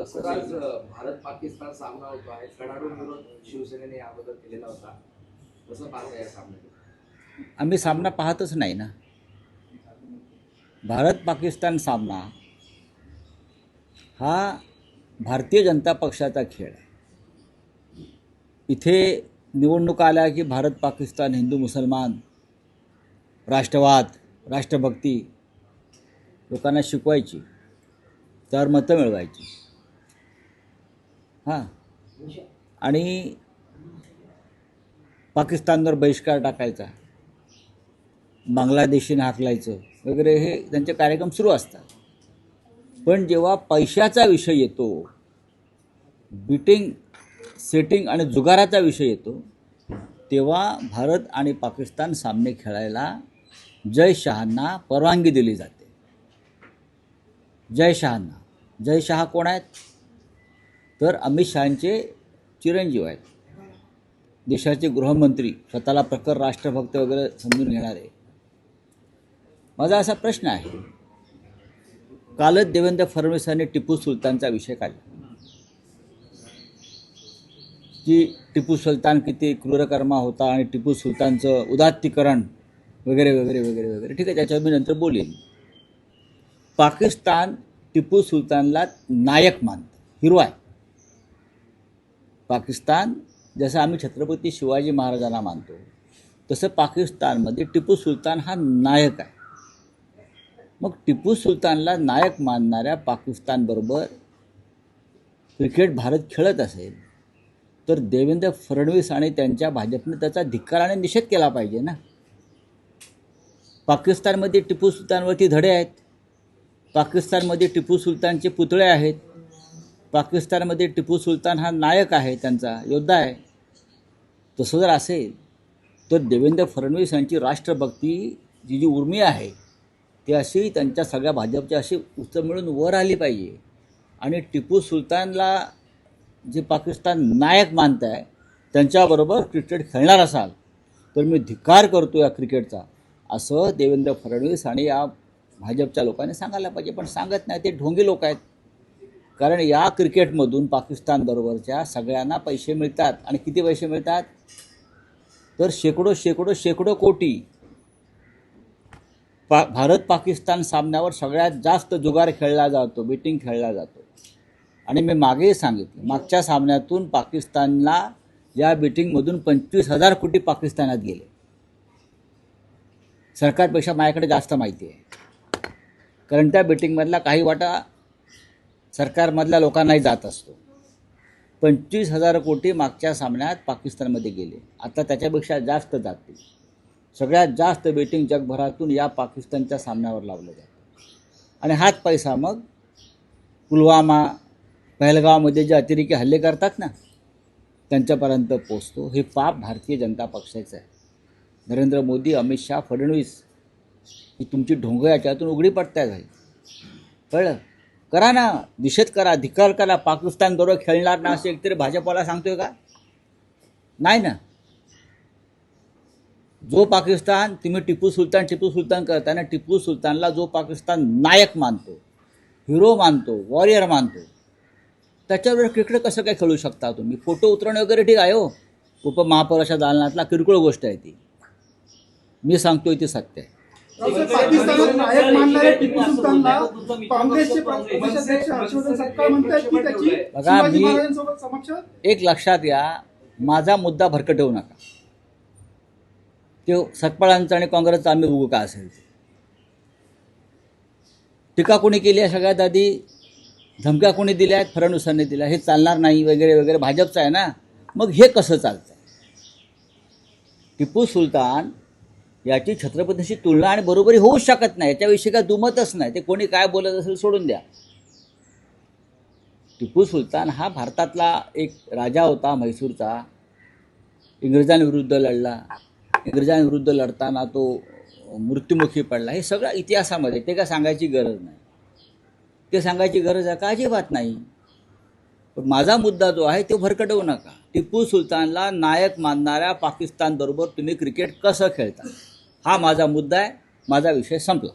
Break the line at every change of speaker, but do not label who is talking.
Sir आज भारत पाकिस्तान सामना होतो आहे. कडाडून विरोध शिवसेनेने याबद्दल केलेला होता. कसं पाहता या सामन्याला?
आम्ही सामना पाहतच नाही ना. भारत पाकिस्तान सामना हा भारतीय जनता पक्षाचा खेळ आहे. इथे निवडणुका आल्या की भारत पाकिस्तान, हिंदू मुसलमान, राष्ट्रवाद, राष्ट्रभक्ती लोकांना शिकवायची, त्यावर मतं मिळवायची. हां, आणि पाकिस्तानवर बहिष्कार टाकायचा, बांगलादेशीने हाकलायचं वगैरे, हे त्यांचे कार्यक्रम सुरू असतात. पण जेव्हा पैशाचा विषय येतो, बिटिंग, सेटिंग आणि जुगाराचा विषय येतो, तेव्हा भारत आणि पाकिस्तान सामने खेळायला जय शहांना परवानगी दिली जाते. जय शहांना. जय शहा कोण आहेत? तर अमित शहांचे चिरंजीव आहेत, देशाचे गृहमंत्री, स्वतःला प्रखर राष्ट्रभक्त वगैरे समजून घेणारे. माझा असा प्रश्न आहे, कालच देवेंद्र फडणवीसांनी टिपू सुलतानचा विषय काढला की टिपू सुलतान किती क्रूरकर्मा होता आणि टिपू सुलतानचं उदात्तीकरण वगैरे वगैरे वगैरे वगैरे. ठीक आहे, त्याच्यावर मी नंतर बोलेन. पाकिस्तान टिपू सुलतानला नायक मानतं, हिरो आहे. पाकिस्तान जसं आम्ही छत्रपती शिवाजी महाराजांना मानतो, तसं पाकिस्तानमध्ये टिपू सुलतान हा नायक आहे. मग टिपू सुलतानला नायक मानणाऱ्या पाकिस्तानबरोबर क्रिकेट भारत खेळत असेल तर देवेंद्र फडणवीस आणि त्यांच्या भाजपने त्याचा धिक्काराने निषेध केला पाहिजे ना. पाकिस्तानमध्ये टिपू सुलतानवरती धडे आहेत, पाकिस्तानमध्ये टिपू सुलतानचे पुतळे आहेत, पाकिस्तानमध्ये टिपू सुलतान हा नायक आहे, त्यांचा योद्धा आहे. तसं जर असेल तर देवेंद्र फडणवीस यांची राष्ट्रभक्ती जी उर्मी आहे ती अशी त्यांच्या सगळ्या भाजपच्या अशी उचल मिळून वर आली पाहिजे. आणि टिपू सुलतानला जे पाकिस्तान नायक मानत आहे त्यांच्याबरोबर क्रिकेट खेळणार असाल तर मी धिक्कार करतो या क्रिकेटचा, असं देवेंद्र फडणवीस आणि या भाजपच्या लोकांनी सांगायला पाहिजे. पण सांगत नाही, ते ढोंगी लोक आहेत. कारण या क्रिकेटमधून पाकिस्तानबरोबरच्या सगळ्यांना पैसे मिळतात. आणि किती पैसे मिळतात? तर शेकडो शेकडो शेकडो कोटी. भारत पाकिस्तान सामन्यावर सगळ्यात जास्त जुगार खेळला जातो, बेटिंग खेळला जातो. आणि मी मागेही सांगितलं, मागच्या सामन्यातून पाकिस्तानला या बेटिंगमधून 25,000 कोटी पाकिस्तानात गेले. सरकारपेक्षा माझ्याकडे जास्त माहिती आहे, कारण त्या बेटिंगमधला काही वाटा सरकारमधल्या लोकांनाही जात असतो. 25,000 कोटी मागच्या सामन्यात पाकिस्तानमध्ये गेले. आता त्याच्यापेक्षा जास्त जातील. सगळ्यात जास्त बेटिंग जगभरातून या पाकिस्तानच्या सामन्यावर लावलं जातं. आणि हाच पैसा मग पुलवामा, पहलगावमध्ये जे अतिरेकी हल्ले करतात ना, त्यांच्यापर्यंत पोचतो. हे पाप भारतीय जनता पक्षाचं आहे. नरेंद्र मोदी, अमित शहा, फडणवीस ही तुमची ढोंग याच्यातून उघडी पडताय भाई. कळलं? करा ना, निषेध करा, धिक्कार करा. पाकिस्तानबरोबर खेळणार ना असं एकतरी भाजपवाला सांगतोय का? नाही ना. जो पाकिस्तान तुम्ही टिपू सुलतान करताना, टिपू सुलतानला जो पाकिस्तान नायक मानतो, हिरो मानतो, वॉरियर मानतो, त्याच्यावर क्रिकेट कसं काय खेळू शकता तुम्ही? फोटो उतरवणे वगैरे ठीक आहे हो, उपमहापौराच्या दालनातला किरकोळ गोष्ट आहे ती. मी सांगतोय ती सत्य आहे.
पाकिस्तानात नायक मानणाऱ्या टिपू सुलतानला काँग्रेसचे प्रदेशाध्यक्ष हर्षवर्धन सपकाळ म्हणतात की त्याची शिवाजी महाराजांसोबत समक्ष.
एक लक्षात या, माझा मुद्दा भरकटवू नका. ते सपकाळांचा आणि काँग्रेसचा आम्ही बघू का असेल. टीका कोणी केली आहे? सगळ्यात आधी धमक्या कोणी दिल्या आहेत? फडणवीसांनी दिल्या. हे चालणार नाही वगैरे वगैरे भाजपचं आहे ना. मग हे कसं चालतं? टिपू सुलतान याची छत्रपतीशी तुलना आणि बरोबरी होऊच शकत नाही. याच्याविषयी काय दुमतच नाही. ते कोणी काय बोलत असेल सोडून द्या. टिपू सुलतान हा भारतातला एक राजा होता, म्हैसूरचा. इंग्रजांविरुद्ध लढला. इंग्रजांविरुद्ध लढताना तो मृत्युमुखी पडला. हे सगळं इतिहासामध्ये, ते काय सांगायची गरज नाही. ते सांगायची गरज आहे का? अजिबात नाही. पण माझा मुद्दा जो आहे तो भरकटवू नका. टिपू सुलतानला नायक मानणाऱ्या पाकिस्तानबरोबर तुम्ही क्रिकेट कसं खेळता, हा माझा मुद्दा आहे. माझा विषय संपला.